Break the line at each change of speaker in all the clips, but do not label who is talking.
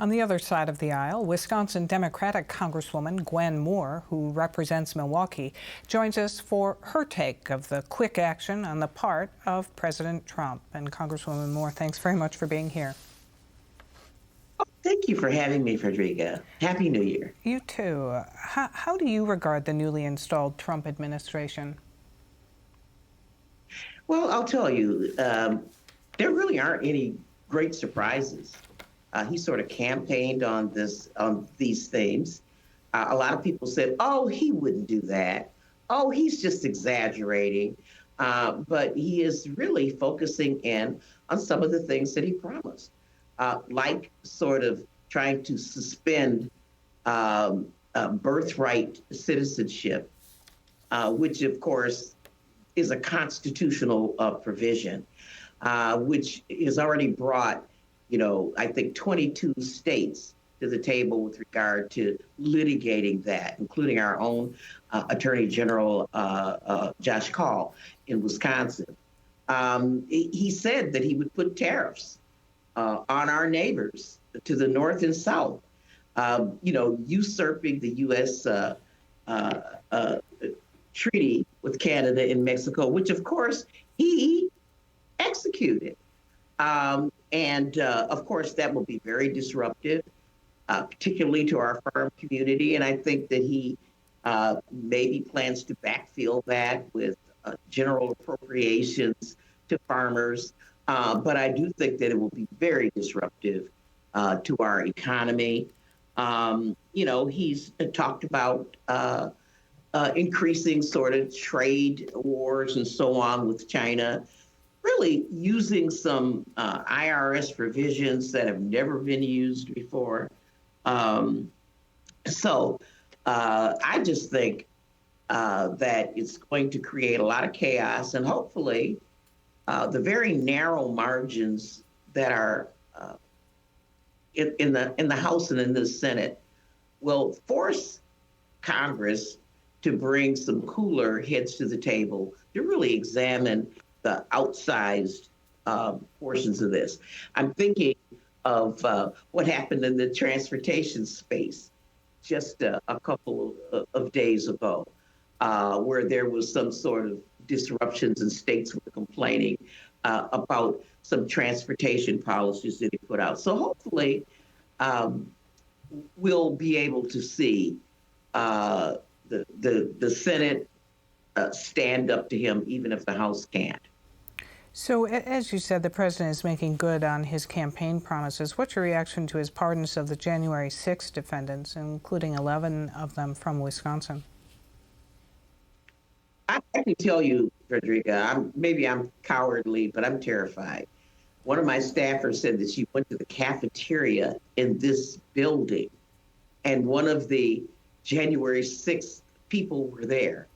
On the other side of the aisle, Wisconsin Democratic Congresswoman Gwen Moore, who represents Milwaukee, joins us for her take of the quick action on the part of President Trump. And Congresswoman Moore, thanks very much for being here.
Thank you for having me, Frederica. Happy New Year.
You too. How do you regard the newly installed Trump administration?
Well, I'll tell you, there really aren't any great surprises. He sort of campaigned on these things. A lot of people said, "Oh, he wouldn't do that. Oh, he's just exaggerating." But he is really focusing in on some of the things that he promised, like sort of trying to suspend birthright citizenship, which of course is a constitutional provision, which has already brought, I think 22 states to the table with regard to litigating that, including our own Attorney General Josh Kaul in Wisconsin. He said that he would put tariffs on our neighbors to the north and south, usurping the U.S. Treaty with Canada and Mexico, which of course he executed. Of course, that will be very disruptive, particularly to our farm community. And I think that he maybe plans to backfill that with general appropriations to farmers. But I do think that it will be very disruptive to our economy. He's talked about increasing sort of trade wars and so on with China, really using some IRS provisions that have never been used before. So I just think that it's going to create a lot of chaos, and hopefully the very narrow margins that are in the House and in the Senate will force Congress to bring some cooler heads to the table to really examine the outsized portions of this. I'm thinking of what happened in the transportation space just a couple of days ago, where there was some sort of disruptions and states were complaining about some transportation policies that he put out. So hopefully we'll be able to see the Senate stand up to him, even if the House can't.
So, as you said, the president is making good on his campaign promises. What's your reaction to his pardons of the January 6th defendants, including 11 of them from Wisconsin?
I can tell you, Frederica, maybe I'm cowardly, but I'm terrified. One of my staffers said that she went to the cafeteria in this building, and one of the January 6th people were there.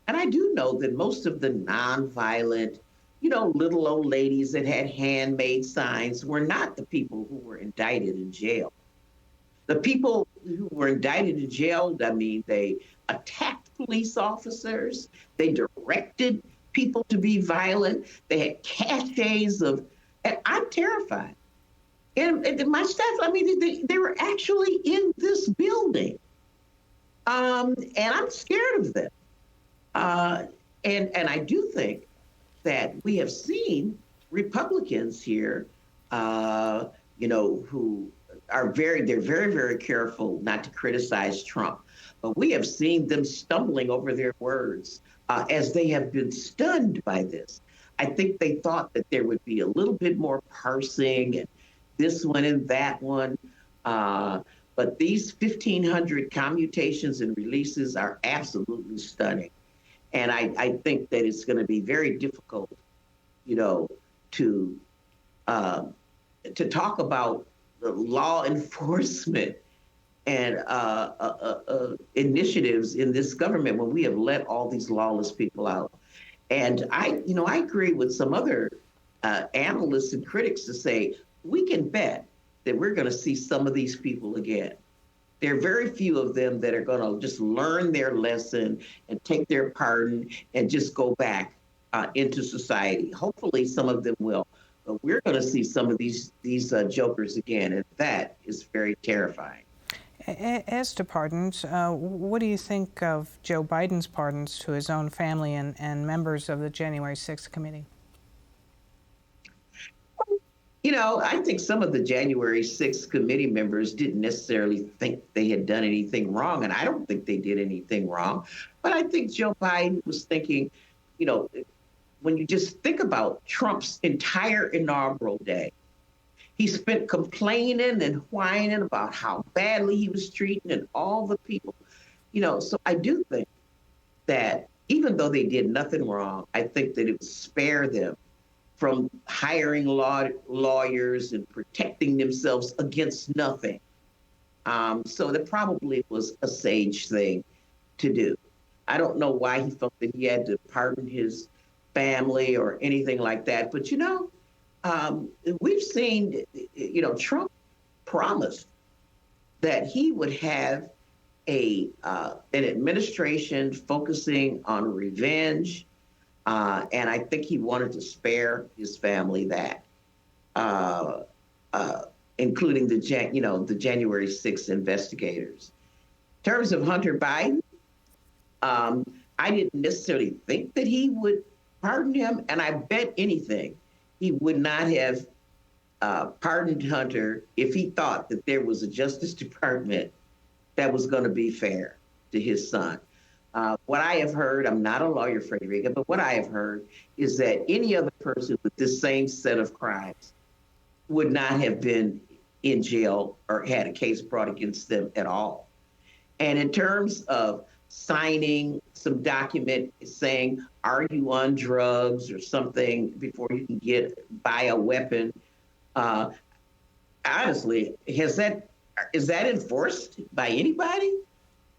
And I do know that most of the nonviolent, little old ladies that had handmade signs were not the people who were indicted in jail. The people who were indicted in jail, they attacked police officers, they directed people to be violent, they had caches of, and I'm terrified. And my staff, they were actually in this building. And I'm scared of them. And I do think that we have seen Republicans here, who are they're very, very careful not to criticize Trump. But we have seen them stumbling over their words as they have been stunned by this. I think they thought that there would be a little bit more parsing and this one and that one. But these 1,500 commutations and releases are absolutely stunning. And I think that it's going to be very difficult, to talk about the law enforcement and initiatives in this government when we have let all these lawless people out. And I agree with some other analysts and critics to say we can bet that we're going to see some of these people again. There are very few of them that are going to just learn their lesson and take their pardon and just go back into society. Hopefully some of them will. But we're going to see some of these jokers again, and that is very terrifying.
As to pardons, what do you think of Joe Biden's pardons to his own family and members of the January 6th committee?
You know, I think some of the January 6th committee members didn't necessarily think they had done anything wrong, and I don't think they did anything wrong. But I think Joe Biden was thinking, you know, when you just think about Trump's entire inaugural day, he spent complaining and whining about how badly he was treating and all the people, you know. So I do think that even though they did nothing wrong, I think that it would spare them from hiring lawyers and protecting themselves against nothing. So that probably was a sage thing to do. I don't know why he felt that he had to pardon his family or anything like that. But, you know, we've seen, you know, Trump promised that he would have an administration focusing on revenge. And I think he wanted to spare his family that, including the January 6th investigators. In terms of Hunter Biden, I didn't necessarily think that he would pardon him, and I bet anything he would not have pardoned Hunter if he thought that there was a Justice Department that was going to be fair to his son. What I have heard, I'm not a lawyer, Frederica, but what I have heard is that any other person with this same set of crimes would not have been in jail or had a case brought against them at all. And in terms of signing some document saying, are you on drugs or something before you can buy a weapon, honestly, is that enforced by anybody?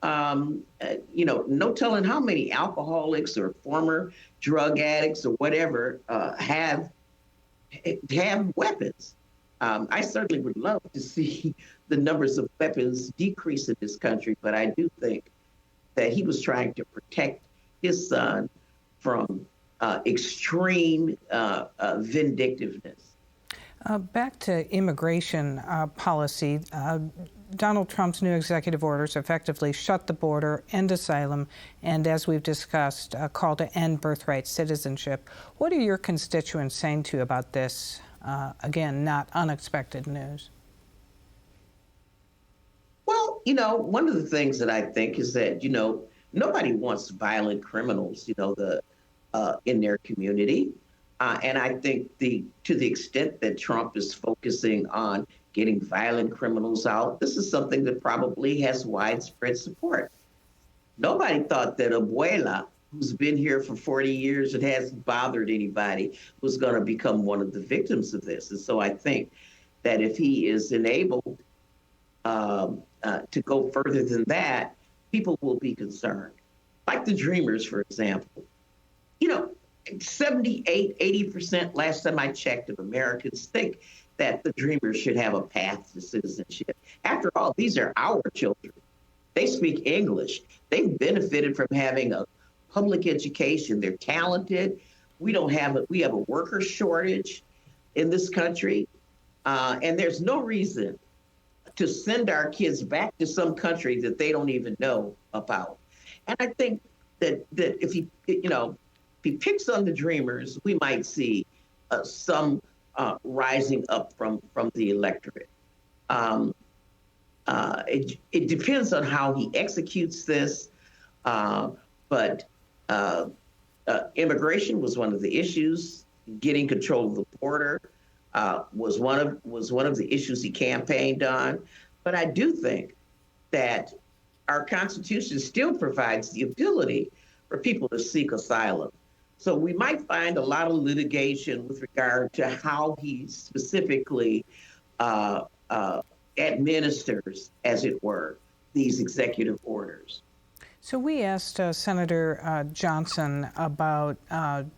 You know, no telling how many alcoholics or former drug addicts or whatever have weapons. I certainly would love to see the numbers of weapons decrease in this country, but I do think that he was trying to protect his son from extreme vindictiveness.
Back to immigration policy. Donald Trump's new executive orders effectively shut the border, end asylum, and as we've discussed, a call to end birthright citizenship. What are your constituents saying to you about this? Again, not unexpected news.
Well, you know, one of the things that I think is that, you know, nobody wants violent criminals, you know, in their community. And I think to the extent that Trump is focusing on getting violent criminals out, this is something that probably has widespread support. Nobody thought that Abuela, who's been here for 40 years and hasn't bothered anybody, was going to become one of the victims of this. And so I think that if he is enabled to go further than that, people will be concerned. Like the Dreamers, for example. You know, 78, 80% last time I checked of Americans think that the Dreamers should have a path to citizenship. After all, these are our children. They speak English. They've benefited from having a public education. They're talented. We have a worker shortage in this country. And there's no reason to send our kids back to some country that they don't even know about. And I think that if he picks on the Dreamers, we might see some rising up from the electorate. It depends on how he executes this, but immigration was one of the issues. Getting control of the border was one of the issues he campaigned on. But I do think that our Constitution still provides the ability for people to seek asylum. So we might find a lot of litigation with regard to how he specifically administers, as it were, these executive orders.
So we asked Senator Johnson about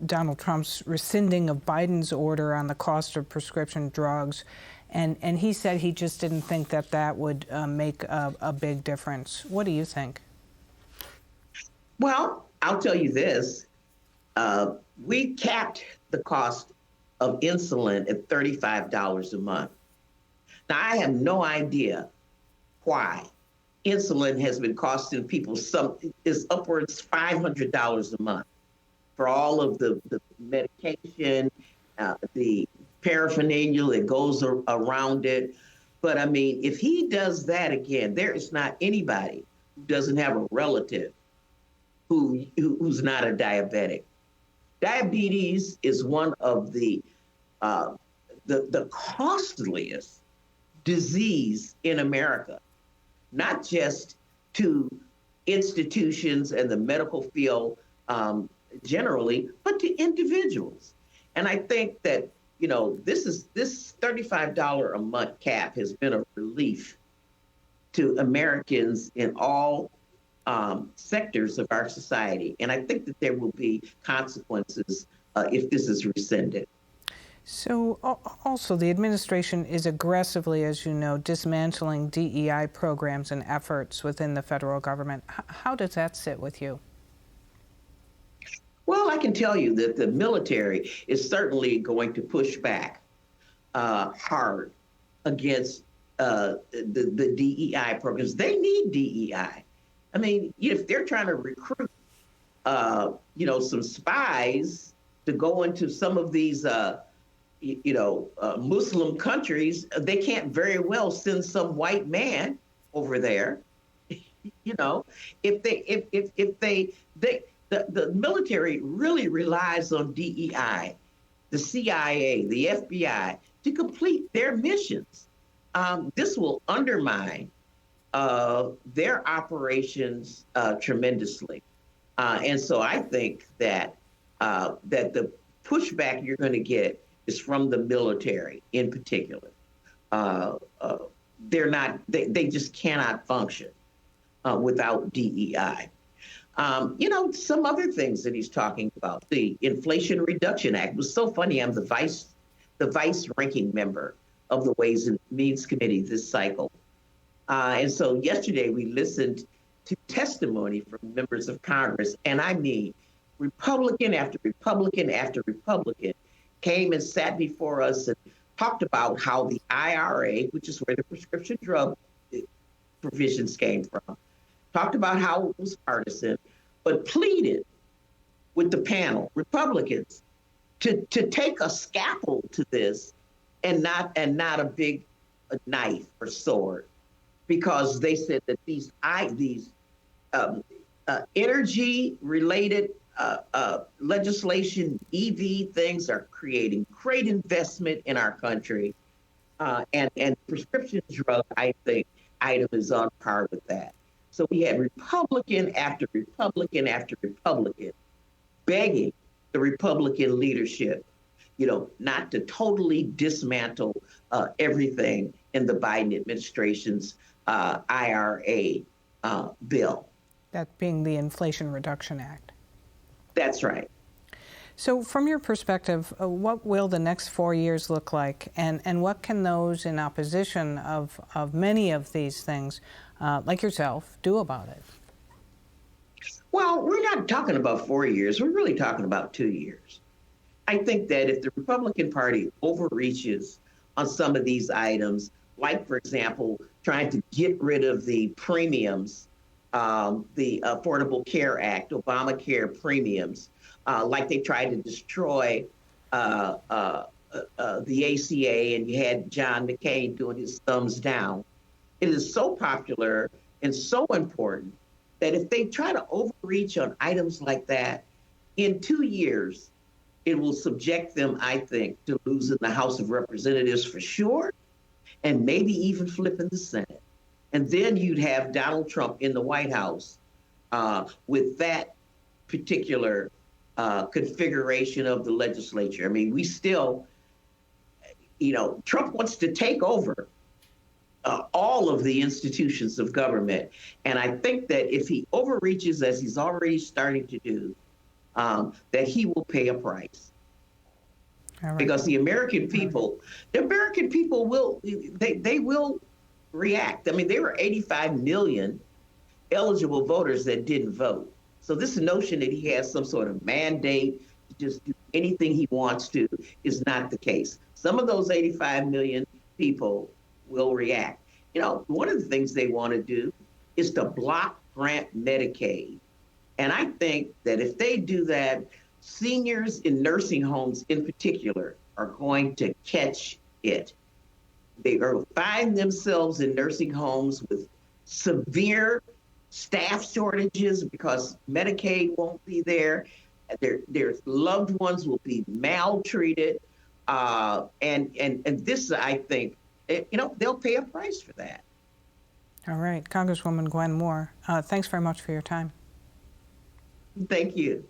Donald Trump's rescinding of Biden's order on the cost of prescription drugs, and he said he just didn't think that would make a big difference. What do you think? Well,
I'll tell you this. We capped the cost of insulin at $35 a month. Now, I have no idea why insulin has been costing people is upwards $500 a month for all of the medication, the paraphernalia that goes around it. But I mean, if he does that again, there is not anybody who doesn't have a relative who's not a diabetic. Diabetes is one of the costliest disease in America, not just to institutions and the medical field generally, but to individuals. And I think that, you know, this $35 a month cap has been a relief to Americans in all sectors of our society. And I think that there will be consequences if this is rescinded.
So also the administration is aggressively, as you know, dismantling DEI programs and efforts within the federal government. How does that sit with you?
Well, I can tell you that the military is certainly going to push back hard against the DEI programs. They need DEI. I mean, if they're trying to recruit, some spies to go into some of these, Muslim countries, they can't very well send some white man over there. The military really relies on DEI, the CIA, the FBI to complete their missions. This will undermine their operations tremendously. And so I think that the pushback you're going to get is from the military in particular. They just cannot function without DEI. Some other things that he's talking about, the Inflation Reduction Act was so funny. I'm the vice ranking member of the Ways and Means Committee this cycle. And so yesterday we listened to testimony from members of Congress, and I mean, Republican after Republican after Republican came and sat before us and talked about how the IRA, which is where the prescription drug provisions came from, talked about how it was partisan, but pleaded with the panel, Republicans, to take a scalpel to this and not a big knife or sword, because they said that these energy-related legislation, EV things are creating great investment in our country, and prescription drug, I think, item is on par with that. So we had Republican after Republican after Republican begging the Republican leadership, not to totally dismantle everything in the Biden administration's IRA bill.
That being the Inflation Reduction Act.
That's right.
So from your perspective, what will the next 4 years look like? And what can those in opposition of many of these things, like yourself, do about it?
Well, we're not talking about 4 years. We're really talking about 2 years. I think that if the Republican Party overreaches on some of these items, like, for example, trying to get rid of the premiums, the Affordable Care Act, Obamacare premiums, like they tried to destroy the ACA, and you had John McCain doing his thumbs down. It is so popular and so important that if they try to overreach on items like that, in 2 years, it will subject them, I think, to losing the House of Representatives for sure, and maybe even flipping the Senate. And then you'd have Donald Trump in the White House with that particular configuration of the legislature. I mean, we still, Trump wants to take over all of the institutions of government. And I think that if he overreaches, as he's already starting to do, that he will pay a price.
Right.
Because the American people will, they will react. I mean, there were 85 million eligible voters that didn't vote. So this notion that he has some sort of mandate to just do anything he wants to is not the case. Some of those 85 million people will react. You know, one of the things they want to do is to block grant Medicaid. And I think that if they do that, seniors in nursing homes in particular are going to catch it. They will find themselves in nursing homes with severe staff shortages because Medicaid won't be there. Their loved ones will be maltreated. And this, I think, you know, they'll pay a price for that.
All right, Congresswoman Gwen Moore, thanks very much for your time.
Thank you.